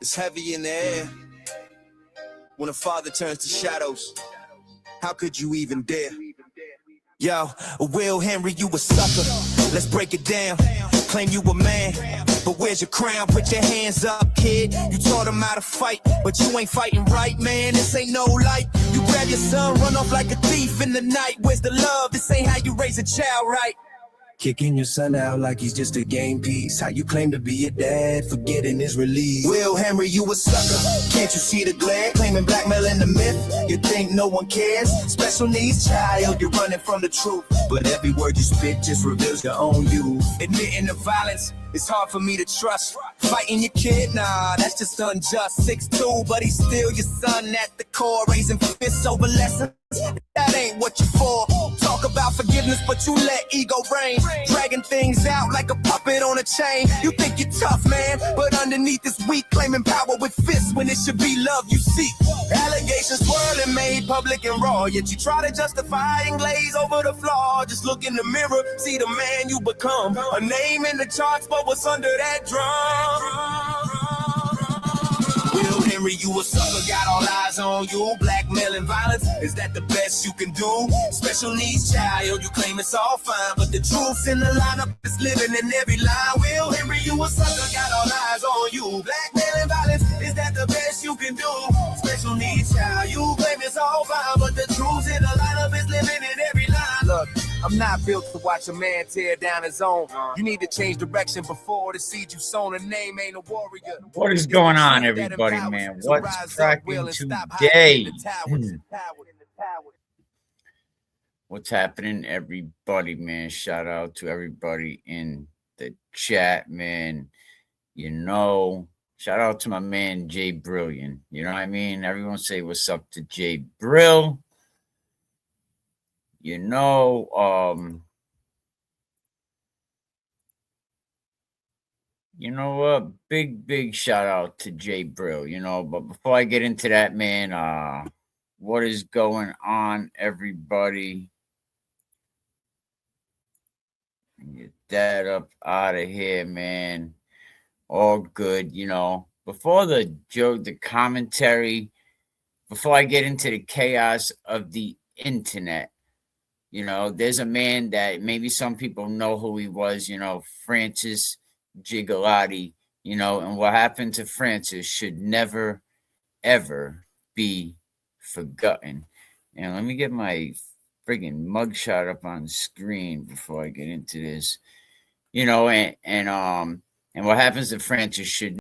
It's heavy in the air when a father turns to shadows. How could you even dare? Yo, Will Henry, you a sucker. Let's break it down. Claim you a man, but where's your crown? Put your hands up, kid. You taught him how to fight, but you ain't fighting right, man. This ain't no light. You grab your son, run off like a thief in the night. Where's the love? This ain't how you raise a child, right? Kicking your son out like he's just a game piece. How you claim to be a dad, forgetting his release. Will Henry, you a sucker. Can't you see the glare? Claiming blackmail in the myth. You think no one cares? Special needs child, you're running from the truth. But every word you spit just reveals your own you. Admitting the violence, it's hard for me to trust. Fighting your kid, nah, that's just unjust. 6'2", but he's still your son at the core. Raising fists over lessons, that ain't what you for. Talk about forgiveness, but you let ego reign. Dragging things out like a puppet on a chain. You think you're tough, man, but underneath is weak. Claiming power with fists when it should be love you seek. Allegations swirling, made public and raw. Yet you try to justify and glaze over the flaw. Just look in the mirror, see the man you become. A name in the charts, but what's under that drum? Will Henry, you a sucker, got all eyes on you. Blackmail and violence, is that the best you can do? Special needs child, you claim it's all fine, but the truth's in the lineup is living in every line. Will Henry, you a sucker, got all eyes on you. Blackmail and violence, is that the best you can do? Special needs child, you claim it's all fine, but the truth's in the lineup is living in every line. Look, I'm not built to watch a man tear down his own. You need to change direction before the seed you sown. A name ain't a warrior. What is going on, everybody, man? What's cracking today? What's happening, everybody, man? Shout out to everybody in the chat, man. You know, shout out to my man, Jay Brilliant. You know what I mean? Everyone say what's up to Jay Brill. You know, you know what? Big shout out to Jay Brill, you know. But before I get into that, man, what is going on, everybody? Get that up out of here, man. All good, you know. Before the joke, the commentary, before I get into the chaos of the internet, you know, there's a man that maybe some people know who he was, you know, Francis Gigalotti, you know, and what happened to Francis should never, ever be forgotten. And let me get my friggin' mugshot up on the screen before I get into this, you know, and what happens to Francis should